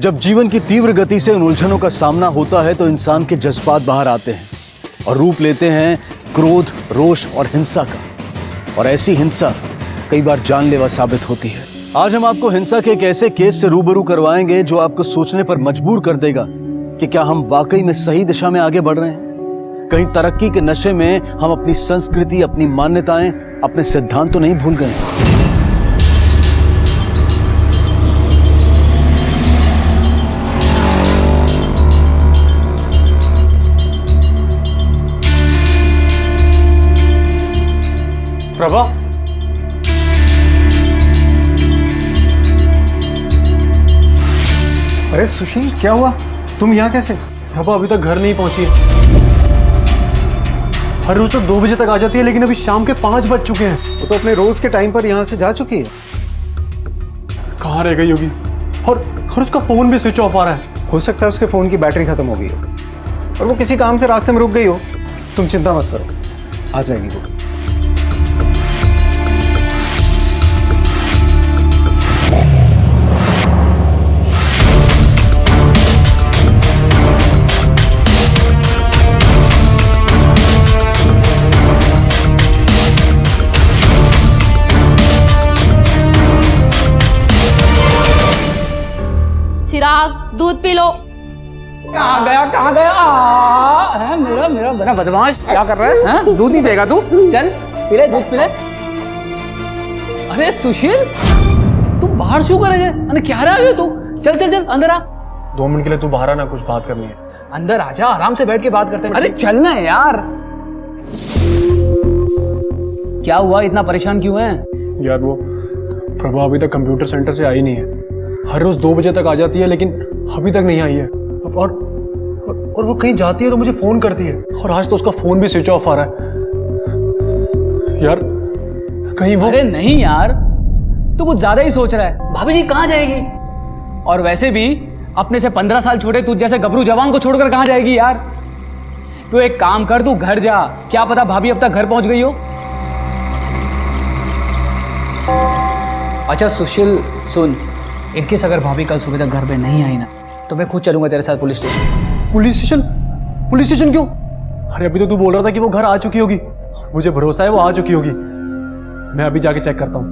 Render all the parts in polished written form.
जब जीवन की तीव्र गति से उन उलझनों का सामना होता है तो इंसान के जज्बात बाहर आते हैं और रूप लेते हैं क्रोध, रोष और हिंसा का। और ऐसी हिंसा कई बार जानलेवा साबित होती है। आज हम आपको हिंसा के एक ऐसे केस से रूबरू करवाएंगे जो आपको सोचने पर मजबूर कर देगा कि क्या हम वाकई में सही दिशा में आगे बढ़ रहे हैं। कहीं तरक्की के नशे में हम अपनी संस्कृति, अपनी मान्यताएं, अपने सिद्धांत तो नहीं भूल गए। प्रभा, अरे सुशील, क्या हुआ? तुम यहाँ कैसे? प्रभा अभी तक घर नहीं पहुंची है। हर रोज तो 2 बजे तक आ जाती है, लेकिन अभी शाम के 5 बज चुके हैं। वो तो अपने रोज के टाइम पर यहाँ से जा चुकी है। कहाँ रह गई होगी? और उसका फोन भी स्विच ऑफ आ रहा है। हो सकता है उसके फोन की बैटरी खत्म हो गई हो और वो किसी काम से रास्ते में रुक गई हो। तुम चिंता मत करो, आ जाएगी वो। चिराग, दूध पी लो। कहाँ गया है मेरा मेरा बड़ा बदमाश। क्या कर रहा है? हाँ? दूध नहीं पिएगा तू? चल पी ले, दूध पी ले। अरे सुशील, तुम बाहर क्यों कर रहे हैं? अरे क्या रहा है तू? चल चल चल अंदर आ। 2 मिनट के लिए तू बाहर आना, कुछ बात करनी है। अंदर आजा, आराम से बैठ के बात करते हैं। अरे चलना है यार। क्या हुआ, इतना परेशान क्यों है? यार वो प्रभा अभी तक कंप्यूटर सेंटर से आई नहीं है। हर रोज 2 बजे तक आ जाती है, लेकिन अभी तक नहीं आई है। और वो कहीं जाती है तो मुझे फोन करती है, और आज तो उसका फोन भी स्विच ऑफ आ रहा है। यार कहीं वो... अरे नहीं यार, तू कुछ ज्यादा ही सोच रहा है। भाभी जी कहाँ जाएगी? और वैसे भी अपने से 15 साल छोटे तुझ जैसे गबरू जवान को छोड़कर कहाँ जाएगी यार? तू एक काम कर, तू घर जा। क्या पता भाभी अब तक घर पहुंच गई हो। अच्छा सुशील सुन, इनकेस अगर भाभी कल सुबह तक घर पे नहीं आई ना, तो मैं खुद चलूंगा तेरे साथ police station. Police station? Police station क्यों? अरे अभी तो तू बोल रहा था कि वो घर आ चुकी होगी। मुझे भरोसा है वो आ चुकी होगी। मैं अभी जाके चेक करता हूँ।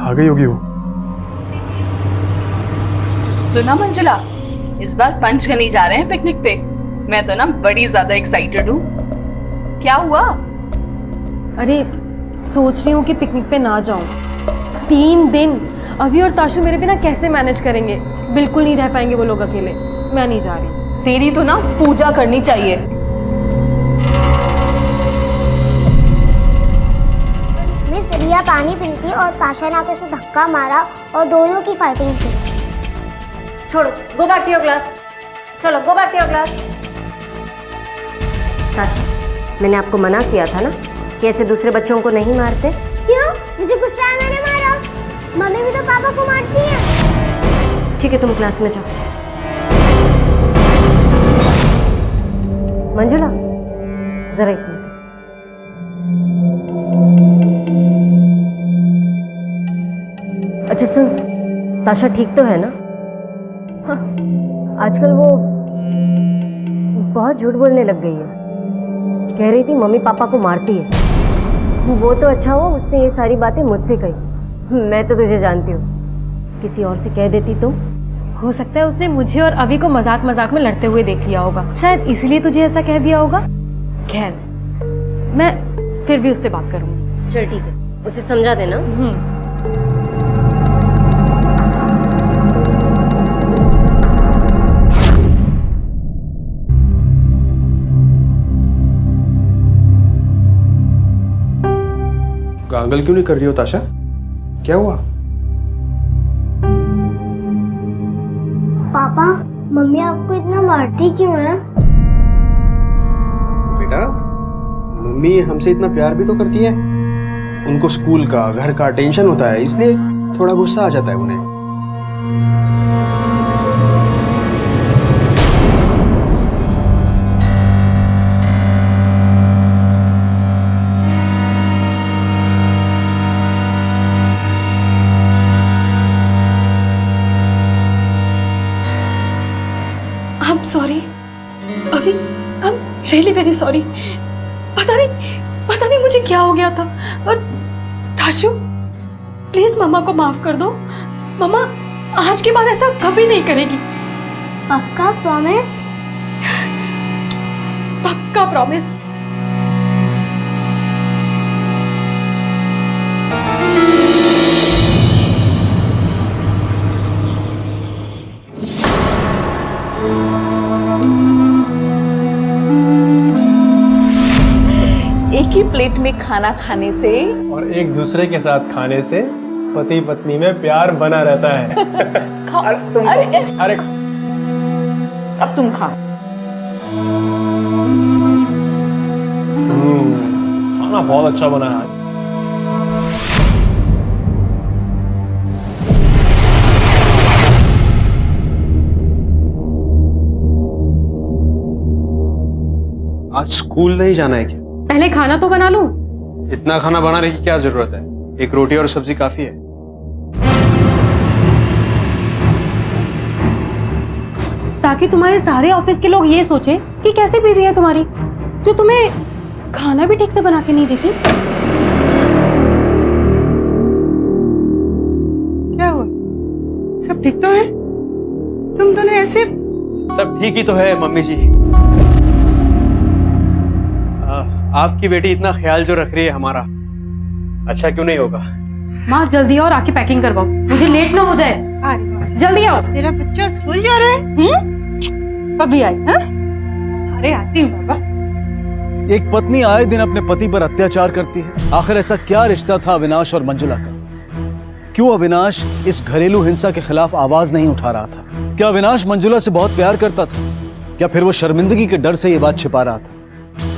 आ गई होगी वो। सुना मंजुला, इस बार पंचगनी जा रहे हैं पिकनिक पे। मैं तो ना बड़ी ज्यादा एक्साइटेड हूँ। क्या हुआ? अरे सोच रही हूँ कि पिकनिक पे ना जाऊँ। 3 दिन अभी और ताशु मेरे बिना कैसे मैनेज करेंगे? बिल्कुल नहीं रह पाएंगे वो लोग अकेले। मैं नहीं जा रही। तेरी तो ना पूजा करनी चाहिए। मिस रिया पानी पी थी और ताशा ने आकर उसे धक्का मारा और दोनों की फाइटिंग थी। छोड़ो, go back to your class. चलो go back to your class. Tasha, मैंने आपको मना किया था ना कि ऐसे दूसरे बच्चों को नहीं मारते। क्यों? मुझे गुस्सा है, मैंने मारा। मम्मी भी तो पापा को मारती है। ठीक है, तुम क्लास में जाओ। मंजुला, जरा एक मिनट। अच्छा सुन, ताशा ठीक तो है ना? हाँ, आजकल वो बहुत झूठ बोलने लग गई है। कह रही थी मम्मी पापा को मारती है। वो तो अच्छा हुआ उसने ये सारी बातें मुझसे कही। मैं तो तुझे जानती हूँ, किसी और से कह देती तो। हो सकता है उसने मुझे और अभी को मजाक मजाक में लड़ते हुए देख लिया होगा, शायद इसलिए तुझे ऐसा कह दिया होगा। खैर, मैं फिर भी उससे बात करूंगी। चल ठीक है, उसे समझा देना। गागल क्यों नहीं कर रही हो ताशा? क्या हुआ? पापा, मम्मी आपको इतना मारती क्यों है? बेटा, मम्मी हमसे इतना प्यार भी तो करती है। उनको स्कूल का, घर का टेंशन होता है, इसलिए थोड़ा गुस्सा आ जाता है उन्हें। I'm sorry. अभी I'm really very sorry. पता नहीं मुझे क्या हो गया था। और ताशु, प्लीज मम्मा को माफ कर दो। मम्मा आज के बाद ऐसा कभी नहीं करेगी। पक्का प्रॉमिस? पक्का प्रॉमिस। एक ही प्लेट में खाना खाने से और एक दूसरे के साथ खाने से पति पत्नी में प्यार बना रहता है। अरे अब तुम खा। खाना बहुत अच्छा बना है। आज स्कूल नहीं जाना है क्या? पहले खाना तो बना लूं। इतना खाना बनाने की क्या जरूरत है? एक रोटी और सब्जी काफी है। ताकि तुम्हारे सारे ऑफिस के लोग ये सोचे कि कैसे बीवी है तुम्हारी, जो तुम्हें खाना भी ठीक से बना के नहीं देती। क्या हुआ? सब ठीक तो है? तुम दोनों ऐसे? सब ठीक ही तो है मम्मी जी। आपकी बेटी इतना ख्याल जो रख रही है हमारा, अच्छा क्यों नहीं होगा? माँ जल्दी आओ और आके पैकिंग करवाओ, मुझे लेट ना हो जाए। अरे जल्दी आओ। तेरा बच्चा स्कूल जा रहा है? कभी आई? हाँ? अरे आती हूँ बाबा। एक पत्नी आए दिन अपने पति पर अत्याचार करती है। आखिर ऐसा क्या रिश्ता था अविनाश और मंजुला का? क्यों अविनाश इस घरेलू हिंसा के खिलाफ आवाज नहीं उठा रहा था? क्या अविनाश मंजुला से बहुत प्यार करता था, या फिर वो शर्मिंदगी के डर से ये बात छिपा रहा था?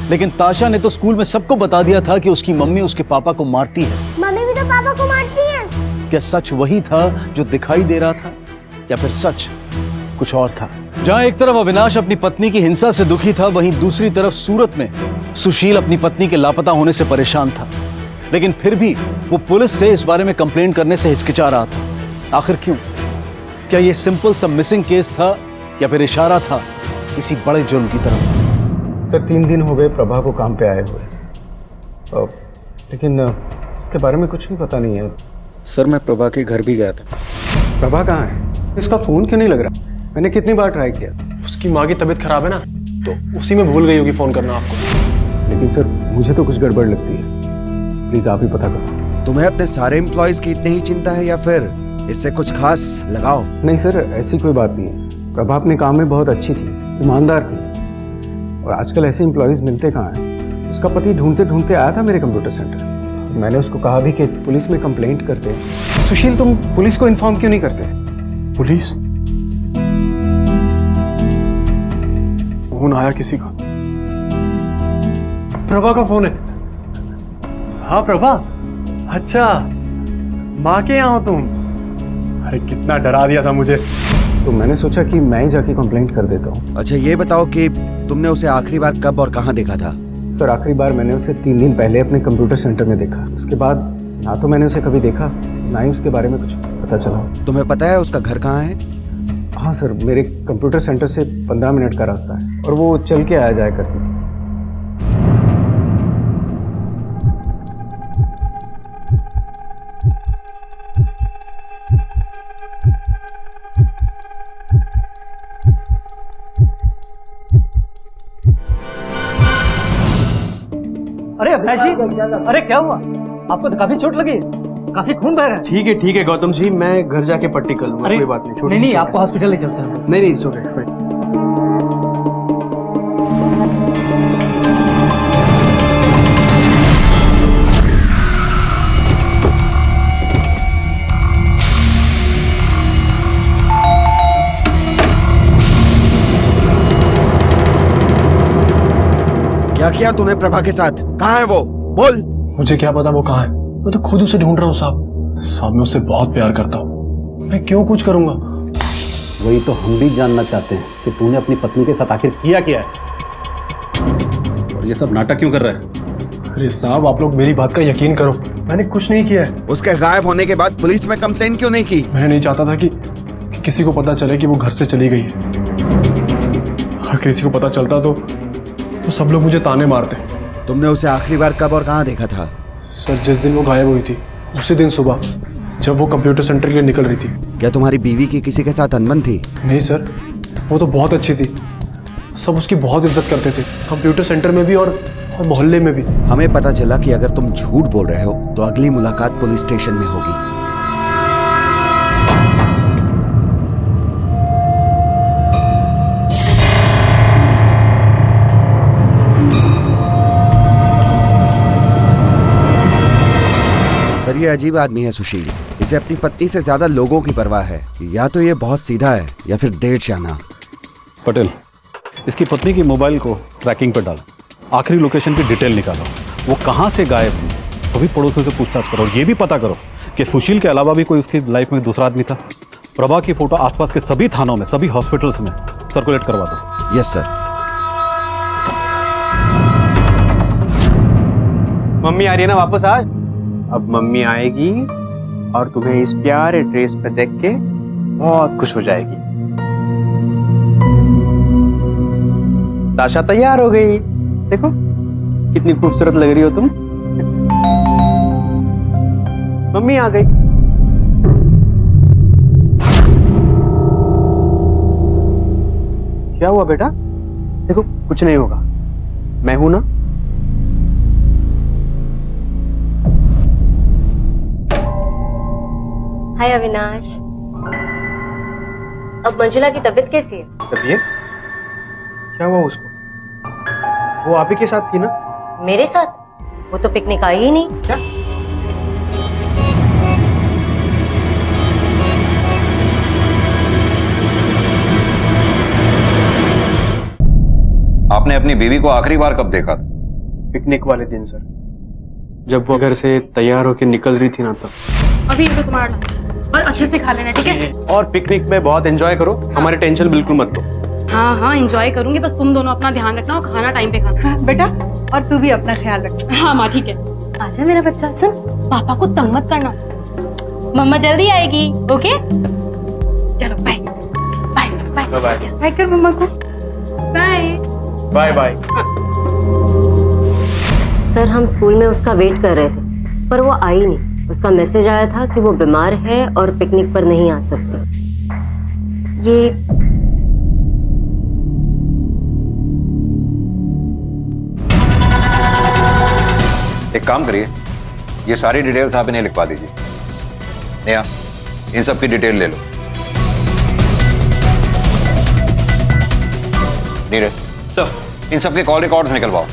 लेकिन ताशा ने तो स्कूल में सबको बता दिया था कि उसकी मम्मी उसके पापा को मारती है। मम्मी भी तो पापा को मारती है। क्या सच वही था जो दिखाई दे रहा था, या फिर सच कुछ और था? जहां एक तरफ अविनाश अपनी पत्नी की हिंसा से दुखी था, वहीं दूसरी तरफ सूरत में सुशील अपनी पत्नी के लापता होने से परेशान था। लेकिन फिर भी वो पुलिस से इस बारे में कंप्लेन करने से हिचकिचा रहा था। आखिर क्यों? क्या ये सिंपल सा मिसिंग केस था, या फिर इशारा था किसी बड़े जुर्म की तरफ? सर 3 दिन हो गए प्रभा को काम पे आए हुए, लेकिन उसके बारे में कुछ भी पता नहीं है। सर मैं प्रभा के घर भी गया था। प्रभा कहाँ है? इसका फोन क्यों नहीं लग रहा? मैंने कितनी बार ट्राई किया। उसकी माँ की तबीयत खराब है ना, तो उसी में भूल गई होगी फोन करना आपको। लेकिन सर मुझे तो कुछ गड़बड़ लगती है, प्लीज आप ही पता करो। तुम्हें अपने सारे एम्प्लॉयज की इतनी ही चिंता है, या फिर इससे कुछ खास लगाओ? नहीं सर, ऐसी कोई बात नहीं है। प्रभा अपने काम में बहुत अच्छी थी, ईमानदार थी, और आजकल ऐसे एम्प्लॉयज मिलते कहाँ हैं। उसका पति ढूंढते ढूंढते आया था मेरे कंप्यूटर सेंटर। मैंने उसको कहा भी कि पुलिस में कंप्लेंट करते हैं। सुशील तुम पुलिस को इन्फॉर्म क्यों नहीं करते? पुलिस? फोन आया किसी का। प्रभा का फोन है। हाँ प्रभा, अच्छा माँ के यहाँ हो तुम? अरे कितना डरा दिया था मुझे। तो मैंने सोचा कि मैं ही जाके कंप्लेंट कर देता हूँ। अच्छा ये बताओ कि तुमने उसे आखिरी बार कब और कहाँ देखा था? सर आखिरी बार मैंने उसे 3 दिन पहले अपने कंप्यूटर सेंटर में देखा। उसके बाद ना तो मैंने उसे कभी देखा, ना ही उसके बारे में कुछ पता चला। तुम्हें पता है उसका घर कहाँ है? हाँ सर, मेरे कंप्यूटर सेंटर से 15 मिनट का रास्ता है, और वो चल के आया जाया करती थी। अरे अभिलाष जी, अरे क्या हुआ? आपको तो काफी चोट लगी, काफी खून बह रहा है। ठीक है गौतम जी, मैं घर जाके पट्टी कर लूंगा, कोई बात नहीं। छोटी नहीं, आपको हॉस्पिटल ले चलते हैं। नहीं इट्स ओके। क्या किया तूने प्रभा के साथ? कहाँ है वो? बोल। मुझे क्या पता वो कहाँ है, मैं तो खुद उसे ढूंढ रहा हूँ साहब। मैं उससे बहुत प्यार करता हूँ, मैं क्यों कुछ करूंगा? वही तो हम भी जानना चाहते हैं कि तूने अपनी पत्नी के साथ आखिर किया क्या है, और ये सब नाटक क्यों कर रहा है? अरे साहब आप लोग मेरी बात का यकीन करो, मैंने कुछ नहीं किया है। उसके गायब होने के बाद पुलिस में कंप्लेन क्यों नहीं की? मैं नहीं चाहता था कि किसी को पता चले कि वो घर से चली गई है। किसी को पता चलता तो सब लोग मुझे ताने मारते। तुमने उसे आखिरी बार कब और कहाँ देखा था? सर जिस दिन वो गायब हुई थी उसी दिन सुबह, जब वो कंप्यूटर सेंटर के लिए निकल रही थी। क्या तुम्हारी बीवी की किसी के साथ अनबन थी? नहीं सर, वो तो बहुत अच्छी थी, सब उसकी बहुत इज्जत करते थे, कंप्यूटर सेंटर में भी और मोहल्ले में भी। हमें पता चला कि अगर तुम झूठ बोल रहे हो तो अगली मुलाकात पुलिस स्टेशन में होगी। सर ये अजीब आदमी है सुशील, इसे अपनी पत्नी से ज्यादा लोगों की परवाह है। या तो ये बहुत सीधा है या फिर देर शाना। पटेल, इसकी पत्नी की मोबाइल को ट्रैकिंग पर डालो, आखिरी लोकेशन की डिटेल निकालो, वो कहाँ से गायब हुई, सभी पड़ोसियों से पूछताछ करो। ये भी पता करो कि सुशील के अलावा भी कोई उसकी लाइफ में दूसरा आदमी था। प्रभा की फोटो आसपास के सभी थानों में, सभी हॉस्पिटल्स में सर्कुलेट करवा दो। Yes sir. मम्मी आ रही है ना वापस आज? अब मम्मी आएगी और तुम्हें इस प्यारे ड्रेस पे देख के बहुत खुश हो जाएगी। ताशा तैयार हो गई, देखो कितनी खूबसूरत लग रही हो तुम। मम्मी आ गई। क्या हुआ बेटा? देखो कुछ नहीं होगा, मैं हूं ना। हाय अविनाश, अब मंजुला की तबीयत कैसी है? तबीयत? क्या हुआ उसको? वो आप ही के साथ थी ना? मेरे साथ? वो तो पिकनिक आई ही नहीं। क्या? आपने अपनी बीवी को आखिरी बार कब देखा था? पिकनिक वाले दिन सर, जब वो घर से तैयार होकर निकल रही थी ना तब। अभी ये तुम्हारा और अच्छे से खा लेना, ठीक है? और पिकनिक में बहुत एंजॉय करो, हमारी टेंशन बिल्कुल मत लो। हाँ हाँ एंजॉय करूंगी, बस तुम दोनों अपना ध्यान रखना और खाना टाइम पे खाना। हाँ, बेटा और तू भी अपना ख्याल रखना। हाँ माँ ठीक है। आजा मेरा बच्चा, सुन पापा को तंग मत करना, मम्मा जल्दी आएगी। ओके चलो bye bye bye bye bye कर मम्मा को। Bye bye bye. सर हम स्कूल में उसका वेट कर रहे थे पर वो आई नहीं। उसका मैसेज आया था कि वो बीमार है और पिकनिक पर नहीं आ सकती। ये एक काम करिए, ये सारी डिटेल्स आप इन्हें लिखवा दीजिए। नेहा, इन सब की डिटेल ले लो। नीरज सर, इन सब के कॉल रिकॉर्ड्स निकलवाओ।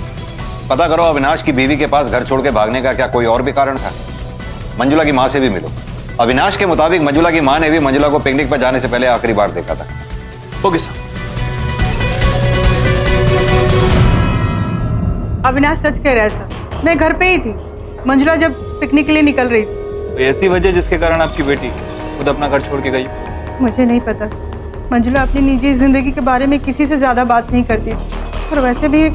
पता करो अविनाश की बीवी के पास घर छोड़ के भागने का क्या कोई और भी कारण था। मंजुला की माँ से भी मिलो। अविनाश के मुताबिक मंजुला की माँ ने भी मंजुला को पिकनिक पर जाने से पहले आखिरी बार देखा था। Okay sir. अविनाश सच कह रहा है सर, मैं घर पे ही थी मंजुला जब पिकनिक के लिए निकल रही थी। तो ऐसी वजह जिसके कारण आपकी बेटी खुद अपना घर छोड़ के गई? मुझे नहीं पता, मंजुला अपनी निजी जिंदगी के बारे में किसी से ज्यादा बात नहीं करती और वैसे भी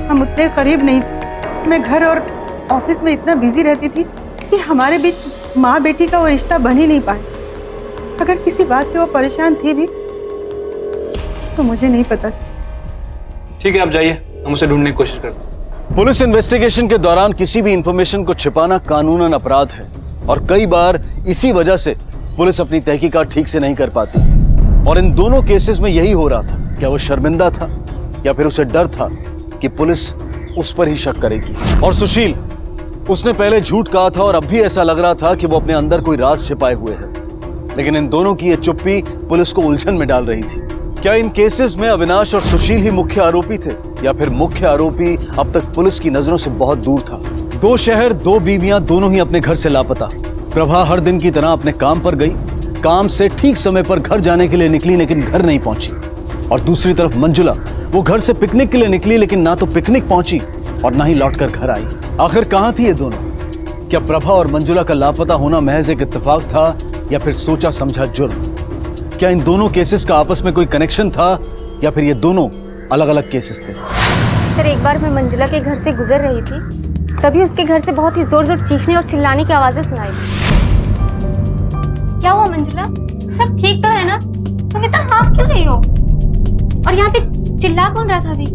हम उतने करीब नहीं थे। मैं घर और ऑफिस में इतना बिजी रहती थी कि हमारे बीच माँ बेटी का वो रिश्ता बन ही नहीं पाया। अगर किसी बात से वो परेशान थी भी तो मुझे नहीं पता। ठीक है आप जाइए, हम उसे ढूंढने की कोशिश करते हैं। पुलिस इन्वेस्टिगेशन के दौरान किसी भी इंफॉर्मेशन को छिपाना कानूनन अपराध है और कई बार इसी वजह से पुलिस अपनी तहकीकात ठीक से नहीं कर पाती। और इन दोनों केसेस में यही हो रहा था। क्या वो शर्मिंदा था या फिर उसे डर था कि पुलिस उस पर ही शक करेगी? और सुशील, उसने पहले झूठ कहा था और अब भी ऐसा लग रहा था कि वो अपने अंदर कोई राज छिपाए हुए है। लेकिन इन दोनों की ये चुप्पी पुलिस को उलझन में डाल रही थी। क्या इन केसेस में अविनाश और सुशील ही मुख्य आरोपी थे या फिर मुख्य आरोपी अब तक पुलिस की नजरों से बहुत दूर था? दो शहर, दो बीवियां, दोनों ही अपने घर से लापता। प्रभा हर दिन की तरह अपने काम पर गई, काम से ठीक समय पर घर जाने के लिए निकली लेकिन घर नहीं पहुंची। और दूसरी तरफ मंजुला, वो घर से पिकनिक के लिए निकली लेकिन ना तो पिकनिक पहुंची और ना ही लौटकर घर आई। आखिर कहां थी ये दोनों? क्या प्रभा और मंजुला का लापता होना महज एक इत्तेफाक था या फिर सोचा समझा जुर्म? क्या इन दोनों केसेस का आपस में कोई कनेक्शन था या फिर ये दोनों अलग अलग केसेस थे? सर एक बार मैं मंजुला के घर से गुजर रही थी, तभी उसके घर से बहुत ही जोर जोर चीखने और चिल्लाने की आवाजें सुनाई दी। क्या हुआ मंजुला, सब ठीक तो है ना? तुम इतना हाफ क्यों रही हो? और यहाँ पे चिल्ला कौन रहा था अभी?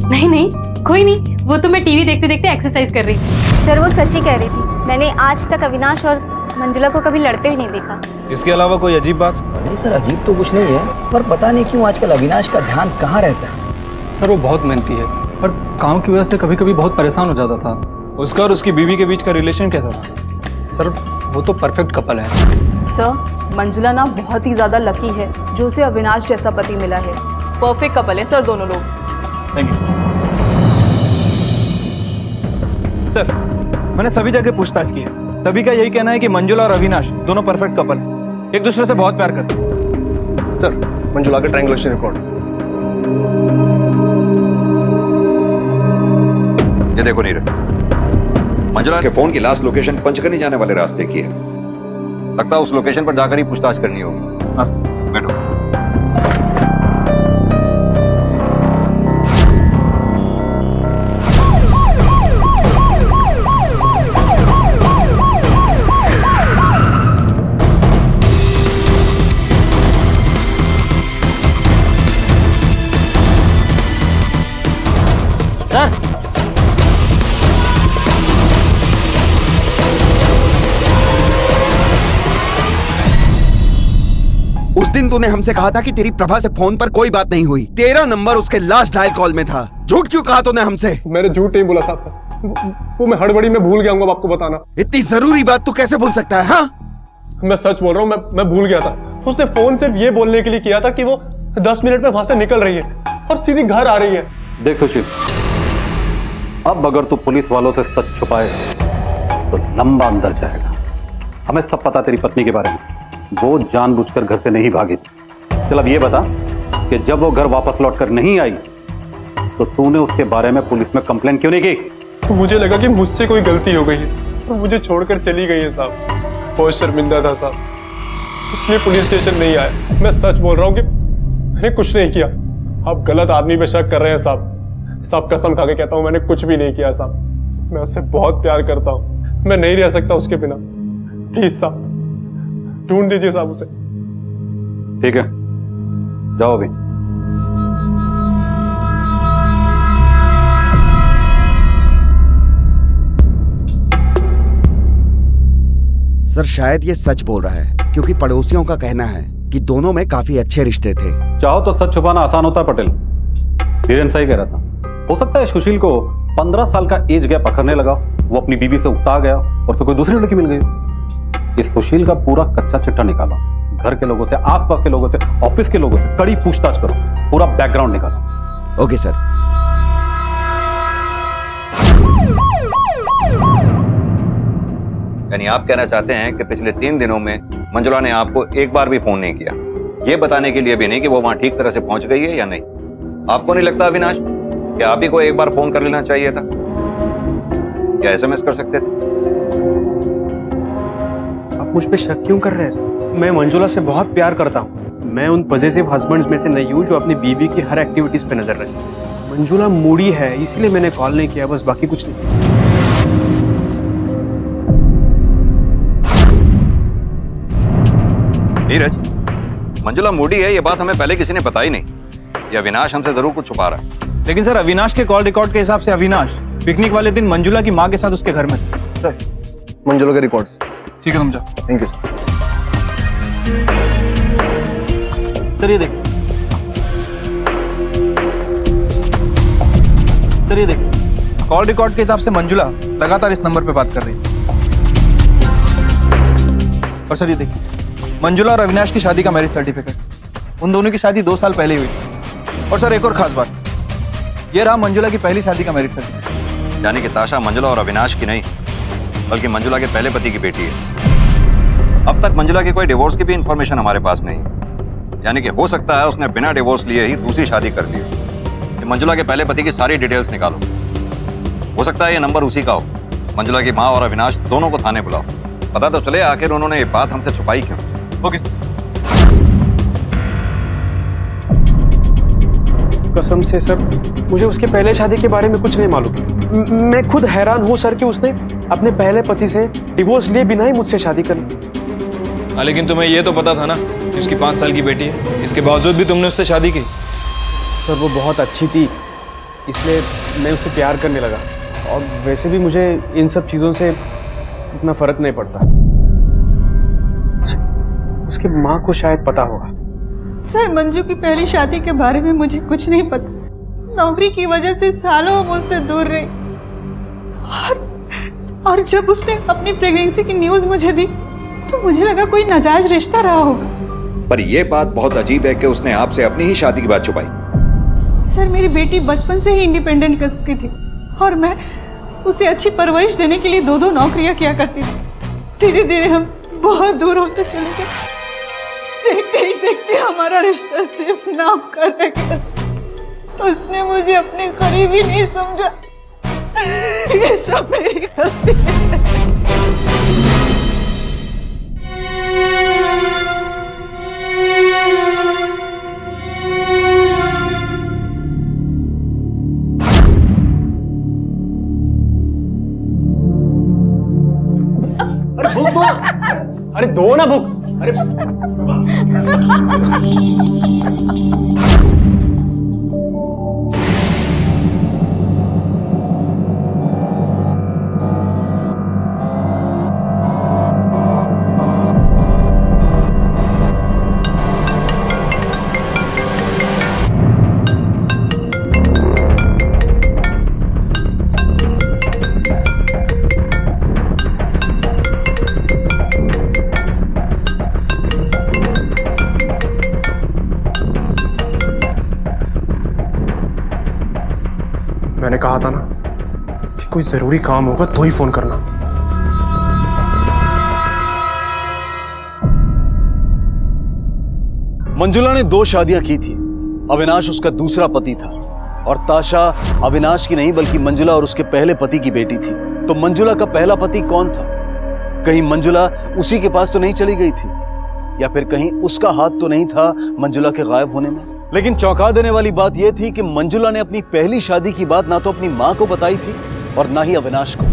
नहीं नहीं, कोई नहीं, वो तो मैं टीवी देखते देखते एक्सरसाइज कर रही थी। सर वो सच ही कह रही थी, मैंने आज तक अविनाश और मंजुला को कभी लड़ते हुए नहीं देखा। इसके अलावा कोई अजीब बात? नहीं सर, अजीब तो कुछ नहीं है, पर पता नहीं क्यों आजकल अविनाश का ध्यान कहाँ रहता है। सर वो बहुत मेहनती है, पर काम की वजह से कभी कभी बहुत परेशान हो जाता था। उसका और उसकी बीवी के बीच का रिलेशन कैसा था? सर वो तो परफेक्ट कपल है। सर मंजुला ना बहुत ही ज्यादा लकी है जो उसे अविनाश जैसा पति मिला है। परफेक्ट कपल है सर दोनों लोग। Thank you sir. मैंने सभी जगह पूछताछ की है, सभी का यही कहना है कि मंजुला और अविनाश दोनों परफेक्ट कपल हैं, एक दूसरे से बहुत प्यार करते हैं। सर मंजुला का ट्रायंगुलेशन रिकॉर्ड। ये देखो नीरज, मंजुला के फोन की लास्ट लोकेशन पंचगनी जाने वाले रास्ते की है। लगता है उस लोकेशन पर जाकर ही पूछताछ करनी होगी। हाँ बैठो। सर उस दिन तूने हमसे कहा था कि तेरी प्रभा से फोन पर कोई बात नहीं हुई। तेरा नंबर उसके लास्ट डायल कॉल में था। झूठ क्यों कहा तूने हमसे? मैंने झूठ नहीं बोला साहब, वो मैं हड़बड़ी में भूल गया हूँ आपको बताना। इतनी जरूरी बात तू कैसे भूल सकता है? हाँ मैं सच बोल रहा हूँ, मैं भूल गया था। उसने फोन सिर्फ ये बोलने के लिए किया था कि वो 10 मिनट में वहां से निकल रही है और सीधी घर आ रही है। देख सुशील, अब अगर तू पुलिस वालों से सच छुपाए तो लंबा अंदर जाएगा। हमें सब पता तेरी पत्नी के बारे में, वो जानबूझकर घर से नहीं भागी। चल अब ये बता कि जब वो घर वापस लौटकर नहीं आई तो तूने उसके बारे में पुलिस में कंप्लेन क्यों नहीं की? तो मुझे लगा कि मुझसे कोई गलती हो गई है, तो मुझे छोड़कर चली गई है साहब। बहुत शर्मिंदा था साहब, इसलिए पुलिस स्टेशन नहीं आया। मैं सच बोल रहा हूँ कि मैंने कुछ नहीं किया। आप गलत आदमी पे शक कर रहे हैं साहब। साहब कसम खा के कहता हूँ मैंने कुछ भी नहीं किया साहब। मैं उससे बहुत प्यार करता हूँ, मैं नहीं रह सकता उसके बिना। प्लीज साहब ढूंढ दीजिए साहब उसे। ठीक है, जाओ अभी। सर शायद ये सच बोल रहा है, क्योंकि पड़ोसियों का कहना है कि दोनों में काफी अच्छे रिश्ते थे। चाहो तो सच छुपाना आसान होता है पटेल। धीरेन सही कह रहा था। हो सकता है सुशील को 15 साल का एज गैप अखरने लगा, वो अपनी बीवी से उकता गया और फिर कोई दूसरी लड़की मिल गई। इस सुशील का पूरा कच्चा चिट्ठा निकाला, घर के लोगों से, आसपास के लोगों से, ऑफिस के लोगों से कड़ी पूछताछ करो, पूरा बैकग्राउंड निकालो। Okay sir. यानी आप कहना चाहते हैं कि पिछले 3 दिनों में मंजुला ने आपको एक बार भी फोन नहीं किया, ये बताने के लिए भी नहीं कि वो वहां ठीक तरह से पहुंच गई है या नहीं। आपको नहीं लगता अविनाश कि आप ही को एक बार फोन कर लेना चाहिए था या एसएमएस कर सकते थे? आप मुझ पे शक क्यों कर रहे हैं सर? मैं मंजुला से बहुत प्यार करता हूँ। मैं उन पॉजिटिव हस्बैंड्स में से नहीं हूँ जो अपनी बीवी की हर एक्टिविटीज पे नजर रखे। मंजुला मूडी है, इसलिए मैंने कॉल नहीं किया, बस बाकी कुछ नहीं। नीरज, मंजुला मूडी है ये बात हमें पहले किसी ने बताई नहीं। ये अविनाश हमसे जरूर कुछ छुपा रहा है। लेकिन सर अविनाश के कॉल रिकॉर्ड के हिसाब से अविनाश पिकनिक वाले दिन मंजुला की माँ के साथ उसके घर में था। सर मंजुला के रिकॉर्ड्स। ठीक है तुम जाओ। Thank you sir. ये देखिए सर, ये देखिए कॉल रिकॉर्ड के हिसाब से मंजुला लगातार इस नंबर पे बात कर रही है। और सर ये देखिए मंजुला और अविनाश की शादी का मैरिज सर्टिफिकेट, उन दोनों की शादी 2 साल पहले हुई थी। और सर एक और खास बात, ये रहा मंजुला की पहली शादी का मैरिज सर्टिफिकेट। यानी कि ताशा मंजुला और अविनाश की नहीं बल्कि मंजुला के पहले पति की बेटी है। अब तक मंजुला की कोई डिवोर्स की भी इंफॉर्मेशन हमारे पास नहीं, यानी कि हो सकता है उसने बिना डिवोर्स लिए ही दूसरी शादी कर ली। मंजुला के पहले पति की सारी डिटेल्स निकालो, हो सकता है ये नंबर उसी का हो। मंजुला की माँ और अविनाश दोनों को थाने बुलाओ, पता तो चले आखिर उन्होंने ये बात हमसे छुपाई क्यों। Okay sir. कसम से सर मुझे उसके पहले शादी के बारे में कुछ नहीं मालूम। मैं खुद हैरान हूँ सर कि उसने अपने पहले पति से डिवोर्स लिए बिना ही मुझसे शादी कर ली। लेकिन तुम्हें ये तो पता था ना कि उसकी 5 साल की बेटी है, इसके बावजूद भी तुमने उससे शादी की। सर वो बहुत अच्छी थी, इसलिए मैं उससे प्यार करने लगा। और वैसे भी मुझे इन सब चीज़ों से इतना फर्क नहीं पड़ता। उसकी माँ को शायद पता होगा। सर मंजू की पहली शादी के बारे में मुझे कुछ नहीं पता। नौकरी की वजह से सालों मुझसे दूर रही, और जब उसने अपनी प्रेगनेंसी की न्यूज़ मुझे दी तो मुझे लगा कोई नाजायज रिश्ता रहा होगा। पर यह बात बहुत अजीब है कि उसने आपसे अपनी ही शादी की बात छुपाई। सर मेरी बेटी बचपन से ही इंडिपेंडेंट किस्म की थी और मैं उसे अच्छी परवरिश देने के लिए 2-2 नौकरियां किया करती थी। धीरे धीरे हम बहुत दूर होते चले गए। देखते ही देखते हमारा रिश्ता सिर्फ नाम का रह गया। उसने मुझे अपने करीब ही नहीं समझा। ये सब मेरी गलती है। बुक दो। अरे दो ना बुक। अरे मैंने कहा था ना कि कोई जरूरी काम होगा तो ही फोन करना। मंजुला ने 2 शादियां की थी। अविनाश उसका दूसरा पति था और ताशा अविनाश की नहीं बल्कि मंजुला और उसके पहले पति की बेटी थी। तो मंजुला का पहला पति कौन था? कहीं मंजुला उसी के पास तो नहीं चली गई थी, या फिर कहीं उसका हाथ तो नहीं था मंजुला के गायब होने में? लेकिन चौंका देने वाली बात यह थी कि मंजुला ने अपनी पहली शादी की बात ना तो अपनी मां को बताई थी और ना ही अविनाश को,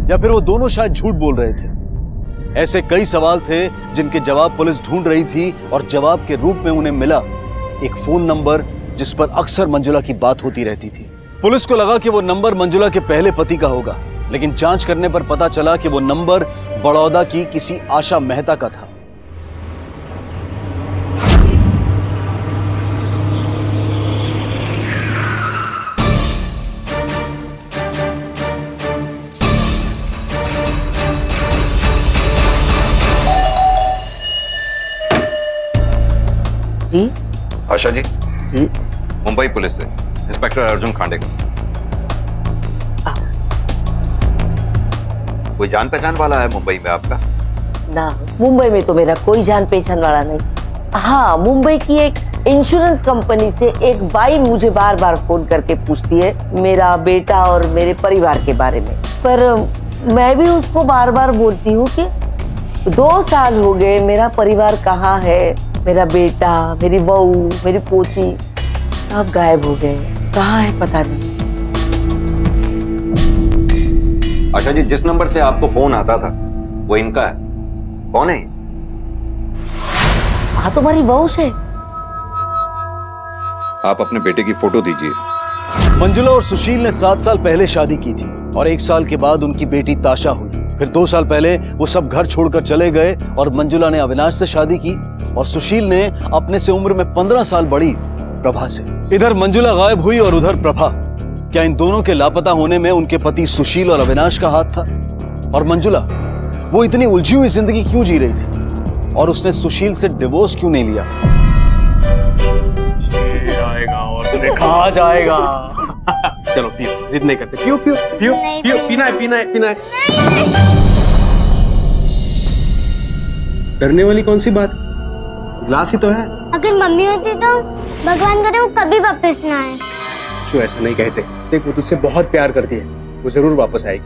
या फिर वो दोनों शायद झूठ बोल रहे थे। ऐसे कई सवाल थे जिनके जवाब पुलिस ढूंढ रही थी और जवाब के रूप में उन्हें मिला एक फोन नंबर जिस पर अक्सर मंजुला की बात होती रहती थी। पुलिस को लगा कि वो नंबर मंजुला के पहले पति का होगा, लेकिन जांच करने पर पता चला कि वो नंबर बड़ौदा की किसी आशा मेहता का था। जी आशा जी, जी मुंबई पुलिस से इंस्पेक्टर अर्जुन खांडेकर। कोई जान पहचान वाला है मुंबई में आपका? ना, मुंबई में तो मेरा कोई जान पहचान वाला नहीं। हाँ, मुंबई की एक इंश्योरेंस कंपनी से एक बाई मुझे बार बार फोन करके पूछती है मेरा बेटा और मेरे परिवार के बारे में, पर मैं भी उसको बार बार बोलती हूँ कि 2 साल हो गए, मेरा परिवार कहाँ है, मेरा बेटा, मेरी बहू, मेरी पोती सब गायब हो गए, कहाँ है पता नहीं। आशा जी, जिस नंबर से आपको फोन आता था वो इनका है। कौन है? हाँ, तुम्हारी बहू से। आप अपने बेटे की फोटो दीजिए। मंजुला और सुशील ने 7 साल पहले शादी की थी और 1 साल के बाद उनकी बेटी ताशा हुई। फिर 2 साल पहले वो सब घर छोड़कर चले गए और मंजुला ने अविनाश से शादी की और सुशील ने अपने से उम्र में 15 साल बड़ी प्रभा से। इधर मंजुला गायब हुई और उधर प्रभा। क्या इन दोनों के लापता होने में उनके पति सुशील और अविनाश का हाथ था? और मंजुला वो इतनी उलझी हुई जिंदगी क्यों जी रही थी और उसने सुशील से डिवोर्स क्यों नहीं लिया? आएगा और तुम्हें कहा जाएगा। चलो पियो, जिद नहीं करते। पियो पियो पियो पियो, पीना है पीना है पीना है। डरने वाली कौन सी बात? ग्लास ही तो है। अगर मम्मी होती तो भगवान करे वो कभी वापस ना आए। क्यों ऐसा नहीं कहते? देख, वो तुझसे बहुत प्यार करती है, वो जरूर वापस आएगी।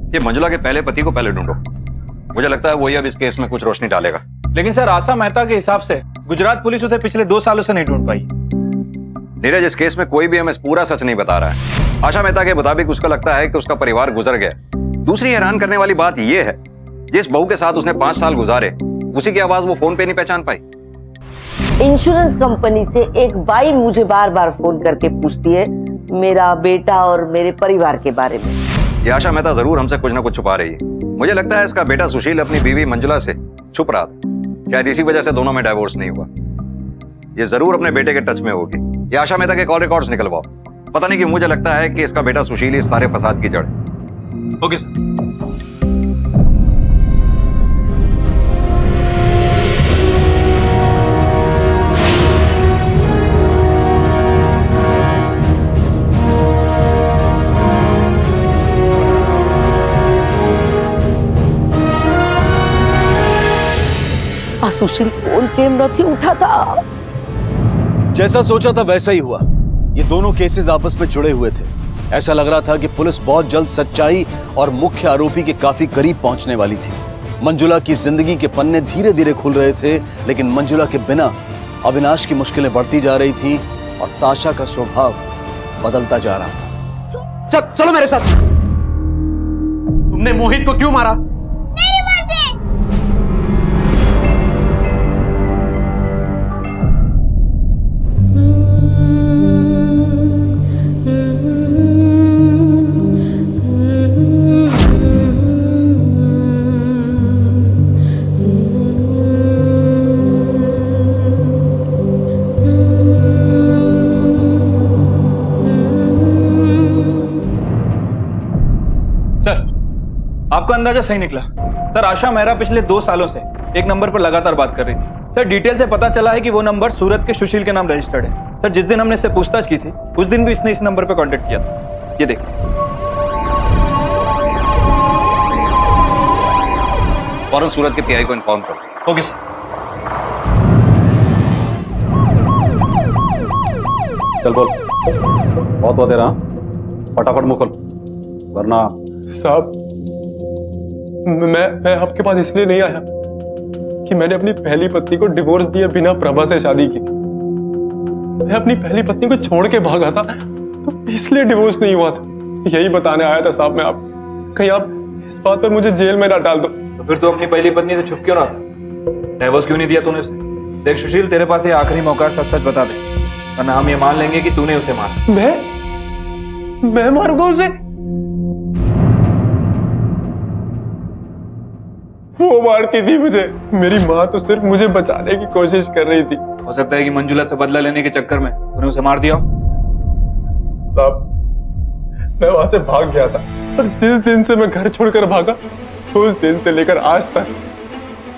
ये मंजुला के पहले पति को पहले ढूंढो। मुझे लगता है वही अब इस केस में कुछ रोशनी डालेगा। लेकिन सर, आशा मेहता के हिसाब से गुजरात पुलिस उसे पिछले 2 सालों से नहीं ढूंढ पाई। नीरज, इस केस में कोई भी हमें पूरा सच नहीं बता रहा है। आशा मेहता के मुताबिक उसका लगता है कि उसका परिवार गुजर गया। दूसरी हैरान करने वाली बात यह है, जिस बहू के साथ उसने 5 साल गुजारे, उसी की आवाज वो फोन पे नहीं पहचान पाई। इंश्योरेंस कंपनी से एक बाई मुझे बार बार फोन करके पूछती है मेरा बेटा और मेरे परिवार के बारे में। ये आशा मेहता जरूर हमसे कुछ ना कुछ छुपा रही है। मुझे लगता है इसका बेटा सुशील अपनी बीवी मंजुला से छुप रहा था। शायद इसी वजह से दोनों में डाइवोर्स नहीं हुआ। ये जरूर अपने बेटे के टच में होगी। ये आशा मेहता के कॉल रिकॉर्ड्स निकलवाओ। पता नहीं कि मुझे लगता है कि इसका बेटा सुशील इस सारे फसाद की जड़ है। Okay sir. सुशील फोन केम नहीं उठाता। जैसा सोचा था वैसा ही हुआ। ये दोनों केसेस आपस में जुड़े हुए थे। ऐसा लग रहा था कि पुलिस बहुत जल्द सच्चाई और मुख्य आरोपी के काफी करीब पहुंचने वाली थी। मंजुला की जिंदगी के पन्ने धीरे धीरे खुल रहे थे, लेकिन मंजुला के बिना अविनाश की मुश्किलें बढ़ती जा रही थी और ताशा का स्वभाव बदलता जा रहा था। चलो मेरे साथ। तुमने मोहित को क्यों मारा? आपका अंदाजा सही निकला सर। आशा मेहरा पिछले 2 सालों से एक नंबर पर लगातार बात कर रही थी। सर डिटेल से पता चला है कि वो नंबर सूरत के सुशील के नाम रजिस्टर्ड है। सर जिस दिन हमने इससे पूछताछ की थी उस दिन भी इसने इस नंबर पर कांटेक्ट किया था। ये देखिए। फौरन सूरत के पीआई को इन्फॉर्म करो। Okay sir. चल बोल, बहुत देर। फटाफट मुंह खोल वरना। साहब मैं आपके पास इसलिए नहीं आया कि मैंने अपनी पहली पत्नी को डिवोर्स दिए बिना प्रभा से शादी की थी। मैं अपनी पहली पत्नी को छोड़ के भागा था, तो इसलिए डिवोर्स नहीं हुआ था। यही बताने आया था साहब मैं आप। कहीं आप इस बात पर मुझे जेल में ना डाल दो। तो फिर तू अपनी पहली पत्नी से छुप क्यों रहा था? डाइवोर्स क्यों नहीं दिया तूने उसे? देख सुशील, तेरे पास ये आखिरी मौका है, सच सच बता दे वरना हम ये मान लेंगे कि तूने उसे मारा। मैं मारूंगा उसे? वो मारती थी मुझे। मेरी माँ तो सिर्फ मुझे बचाने की कोशिश कर रही थी। हो सकता है कि मंजुला से बदला लेने के चक्कर में तूने उसे मार दिया। साहब मैं वहां से भाग गया था, और जिस दिन से मैं घर छोड़कर भागा उस दिन से लेकर आज तक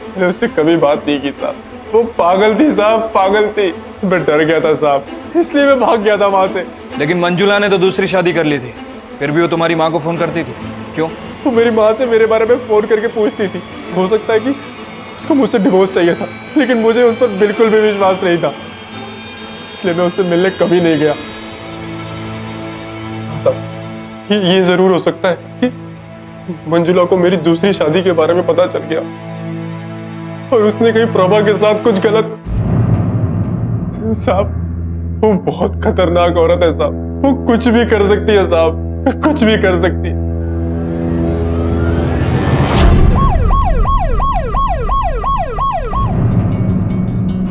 मैंने उससे कभी बात नहीं की साहब। वो पागल थी साहब, पागल थी। मैं डर गया था साहब, इसलिए मैं भाग गया था वहां से। लेकिन मंजुला ने तो दूसरी शादी कर ली थी, फिर भी वो तुम्हारी माँ को फोन करती थी, क्यों? वो मेरी माँ से मेरे बारे में फोन करके पूछती थी। हो सकता है कि उसको मुझसे डिवोर्स चाहिए था, लेकिन मुझे उस पर बिल्कुल भी विश्वास नहीं था, इसलिए मैं उससे मिलने कभी नहीं गया। साहब ये जरूर हो सकता है कि मंजुला को मेरी दूसरी शादी के बारे में पता चल गया और उसने कहीं प्रभा के साथ कुछ गलत। साहब वो बहुत खतरनाक औरत है साहब। वो कुछ भी कर सकती है साहब, कुछ भी कर सकती है।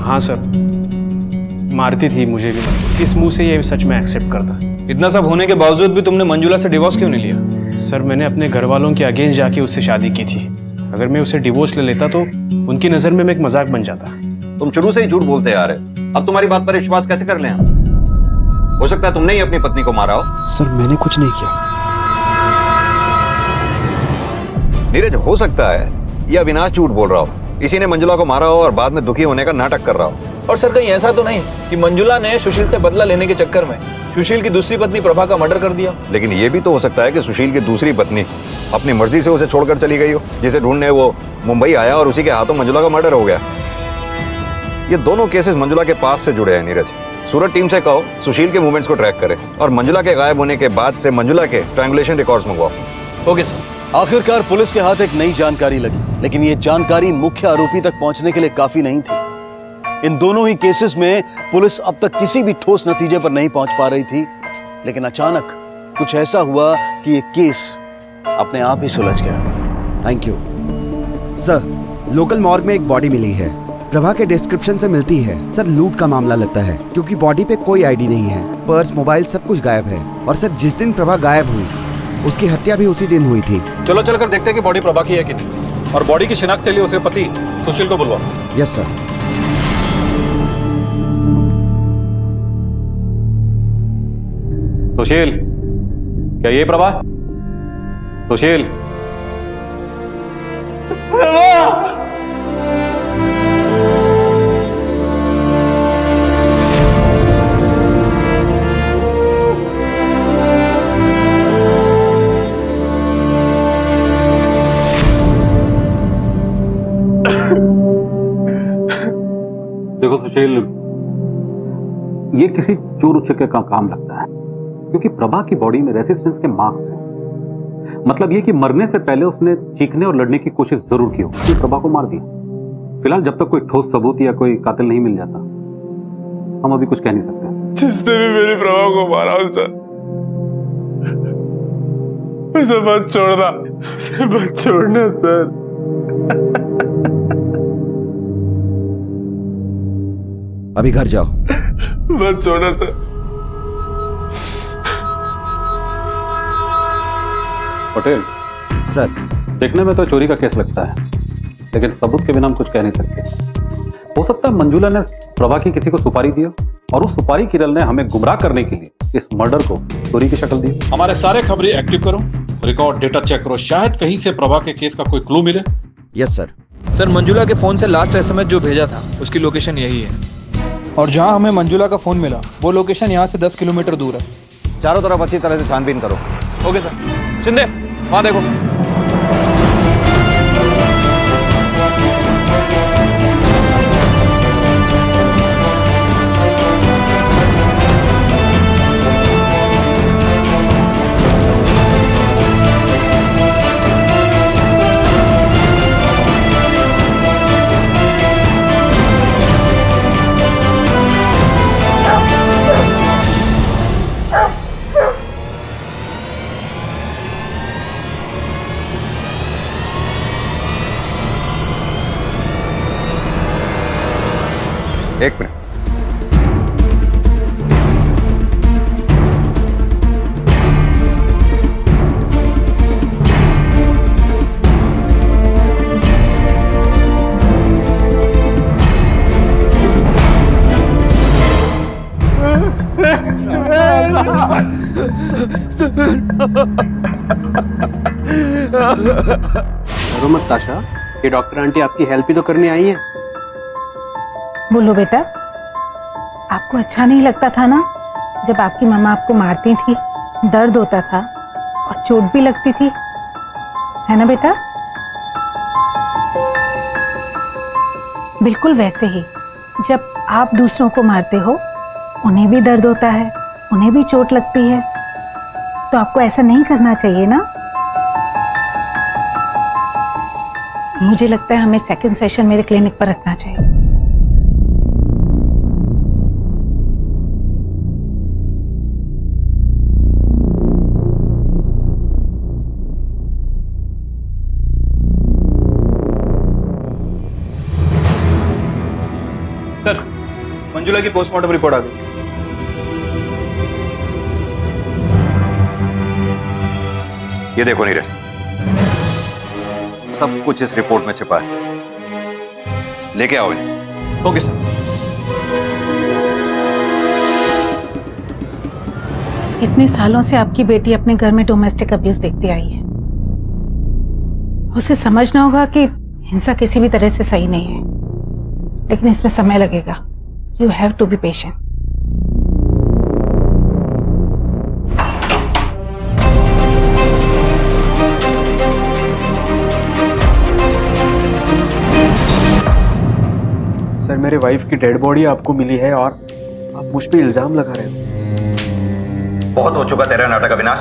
हाँ सर, मारती थी मुझे भी। किस मुंह से ये सच में एक्सेप्ट करता? इतना सब होने के बावजूद भी तुमने मंजुला से डिवोर्स क्यों नहीं लिया? सर मैंने अपने घर वालों के अगेंस्ट जाके उससे शादी की थी। अगर मैं उसे डिवोर्स ले लेता तो उनकी नजर में मैं एक मजाक बन जाता। तुम शुरू से ही झूठ बोलते आ रहे, अब तुम्हारी बात पर विश्वास कैसे कर लें हम? हो सकता है तुमने ही अपनी पत्नी को मारा हो। सर मैंने कुछ नहीं किया। नीरज, हो सकता है ये अविनाश झूठ बोल रहा हो, इसी ने मंजुला को मारा हो और बाद में दुखी होने का नाटक कर रहा हो। और सर कहीं ऐसा तो नहीं कि मंजुला ने सुशील से बदला लेने के चक्कर में सुशील की दूसरी पत्नी प्रभा का मर्डर कर दिया? लेकिन ये भी तो हो सकता है कि सुशील की दूसरी पत्नी अपनी मर्जी से उसे छोड़कर चली गई हो, जिसे ढूंढने वो मुंबई आया और उसी के हाथों मंजुला का मर्डर हो गया। ये दोनों केसेस मंजुला के पास से जुड़े हैं नीरज। सूरत टीम से कहो सुशील के मूवमेंट्स को ट्रैक करे और मंजुला के गायब होने के बाद से मंजुला के ट्रायंगुलेशन रिकॉर्ड्स मंगवाओ। Okay sir. आखिरकार पुलिस के हाथ एक नई जानकारी लगी, लेकिन ये जानकारी मुख्य आरोपी तक पहुंचने के लिए काफी नहीं थी। इन दोनों ही केसेस में पुलिस अब तक किसी भी ठोस नतीजे पर नहीं पहुंच पा रही थी, लेकिन अचानक कुछ ऐसा हुआ कि ये केस अपने आप ही सुलझ गया। Thank you sir. Local morgue में एक बॉडी मिली है, प्रभा के डिस्क्रिप्शन से मिलती है। सर लूट का मामला लगता है क्योंकि बॉडी पे कोई आईडी नहीं है, पर्स, मोबाइल सब कुछ गायब है। और सर जिस दिन प्रभा गायब हुई उसकी हत्या भी उसी दिन हुई थी। चलो चलकर देखते हैं कि बॉडी प्रभा की है कि नहीं, और बॉडी की शिनाख्त के लिए उसके पति सुशील को बुलवा। Yes sir. सुशील, क्या ये प्रभा? सुशील, देखो सुशील, ये किसी चोर उचक्के का काम लगता है, क्योंकि प्रभा की बॉडी में रेसिस्टेंस के मार्क्स हैं। मतलब ये कि मरने से पहले उसने चीखने और लड़ने की कोशिश जरूर की हो, इसलिए प्रभा को मार दिया। फिलहाल जब तक कोई ठोस सबूत या कोई कातिल नहीं मिल जाता, हम अभी कुछ कह नहीं सकते। जिसने भी मेरी प्रभा को मारा उसे मत छोड़ना, उसे मत छोड़ना सर। अभी घर जाओ। मत छोड़ना सर। पटेल सर, देखने में तो चोरी का केस लगता है, लेकिन सबूत के बिना हम कुछ कह नहीं सकते। हो सकता है मंजुला ने प्रभा की किसी को सुपारी दी और उस सुपारी किरल ने हमें गुमराह करने के लिए इस मर्डर को चोरी की शक्ल दी। हमारे सारे खबरें एक्टिव करो, रिकॉर्ड डेटा चेक करो, शायद कहीं से प्रभा के केस का कोई क्लू मिले। Yes sir. सर मंजुला के फोन से लास्ट एसएमएस जो भेजा था उसकी लोकेशन यही है, और जहां हमें मंजुला का फोन मिला वो लोकेशन यहां से 10 किलोमीटर दूर है। चारों तरफ अच्छी तरह से छानबीन करो। Okay sir. शिंदे वहां देखो। एक मिनट। डरो मत ताशा, ये डॉक्टर आंटी आपकी हेल्प ही तो करने आई है। बोलो बेटा, आपको अच्छा नहीं लगता था ना जब आपकी मम्मा आपको मारती थी, दर्द होता था और चोट भी लगती थी, है ना बेटा? बिल्कुल वैसे ही जब आप दूसरों को मारते हो उन्हें भी दर्द होता है, उन्हें भी चोट लगती है, तो आपको ऐसा नहीं करना चाहिए ना। मुझे लगता है हमें सेकंड सेशन मेरे क्लिनिक पर रखना चाहिए। सर मंजुला की पोस्टमार्टम रिपोर्ट आ गई। ये देखो नीरज, सब कुछ इस रिपोर्ट में छिपा है, लेके आओ इन्हें। Okay sir. इतने सालों से आपकी बेटी अपने घर में डोमेस्टिक अब्यूज देखती आई है, उसे समझना होगा कि हिंसा किसी भी तरह से सही नहीं है, लेकिन इसमें समय लगेगा। You have to be patient. Sir, मेरे वाइफ की डेड बॉडी आपको मिली है और आप मुझ पे इल्जाम लगा रहे हो। बहुत हो चुका तेरा नाटक अविनाश,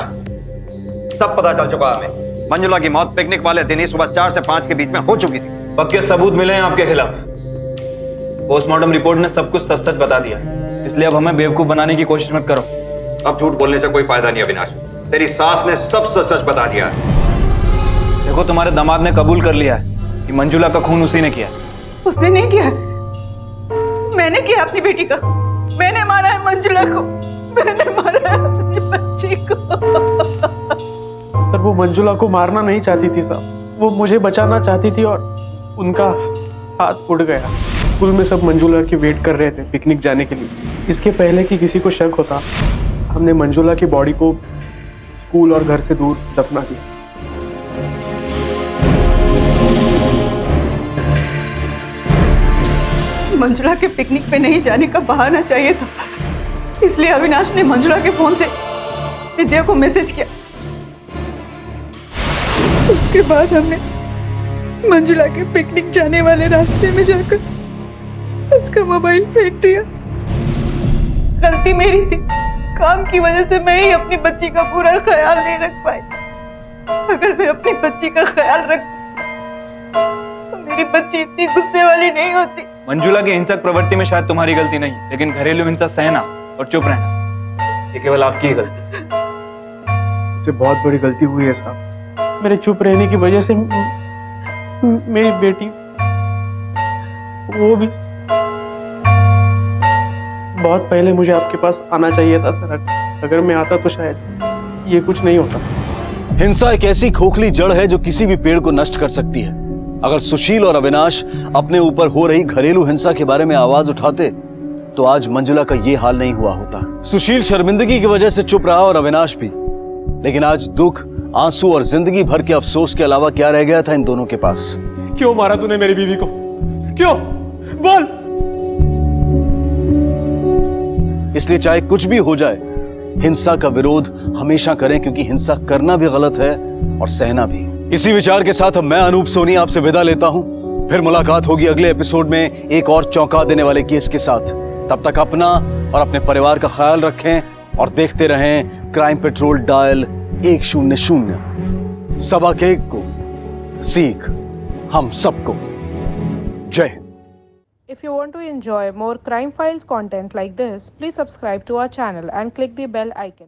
सब पता चल चुका हमें। मंजुला की मौत पिकनिक वाले दिन ही सुबह 4 से 5 के बीच में हो चुकी थी। पक्के सबूत मिले हैं आपके खिलाफ। पोस्टमार्टम रिपोर्ट ने सब कुछ सच सच बता दिया, इसलिए अब हमें बेवकूफ बनाने की कोशिश मत करो। अब झूठ बोलने से कोई फायदा नहीं अविनाश, तेरी सास ने सब सच बता दिया। देखो तुम्हारे दामाद ने कबूल कर लिया है कि मंजुला का खून उसी ने किया। उसने नहीं किया, मैंने किया अपनी बेटी का। मैंने मारा है मंजुला को, मैंने मारा है अपनी बच्ची को। पर वो मंजुला को मारना नहीं चाहती थी साहब, वो मुझे बचाना चाहती थी और उनका हाथ उड़ गया। स्कूल में सब मंजुला की वेट कर रहे थे पिकनिक जाने के लिए। इसके पहले कि किसी को शक होता, हमने मंजुला की बॉडी को स्कूल और घर से दूर दफना दिया। मंजुला के पिकनिक पे नहीं जाने का बहाना चाहिए था, इसलिए अविनाश ने मंजुला के फोन से विद्या को मैसेज किया। उसके बाद हमने मंजुला के पिकनिक जाने वाले रास्ते में जाकर उसका मोबाइल फेंक दिया। गलती मेरी थी, काम की वजह से मैं ही अपनी बच्ची का पूरा ख्याल नहीं रख पाई। अगर मैं अपनी बच्ची का ख्याल रखती तो मेरी बच्ची इतनी गुस्से वाली नहीं होती। मंजुला की हिंसक प्रवृत्ति में शायद तुम्हारी गलती नहीं, लेकिन घरेलू हिंसा सहना और चुप रहना ये केवल आपकी ही गलती। मुझसे बहुत बड़ी गलती हुई है साहब। मेरे चुप रहने की वजह से मेरी बेटी वो भी। बहुत पहले मुझे आपके पास आना चाहिए था सर। अगर मैं आता तो शायद ये कुछ नहीं होता। हिंसा एक ऐसी खोखली जड़ है जो किसी भी पेड़ को नष्ट कर सकती है। अगर सुशील और अविनाश अपने ऊपर हो रही घरेलू हिंसा के बारे में आवाज उठाते तो आज मंजुला का ये हाल नहीं हुआ होता। सुशील शर्मिंदगी की वजह से चुप रहा और अविनाश भी, लेकिन आज दुख, आंसू और जिंदगी भर के अफसोस के अलावा क्या रह गया था इन दोनों के पास? क्यों मारा तूने मेरी बीवी को? क्यों? बोल। इसलिए चाहे कुछ भी हो जाए, हिंसा का विरोध हमेशा करें, क्योंकि हिंसा करना भी गलत है और सहना भी। इसी विचार के साथ अब मैं अनूप सोनी आपसे विदा लेता हूं। फिर मुलाकात होगी अगले एपिसोड में एक और चौंका देने वाले केस के साथ। तब तक अपना और अपने परिवार का ख्याल रखें और देखते रहें क्राइम पेट्रोल डायल 100। सबक एक को सीख हम सबको। जय Hind. If you want to enjoy more crime files content like this, please subscribe to our channel and click the bell icon.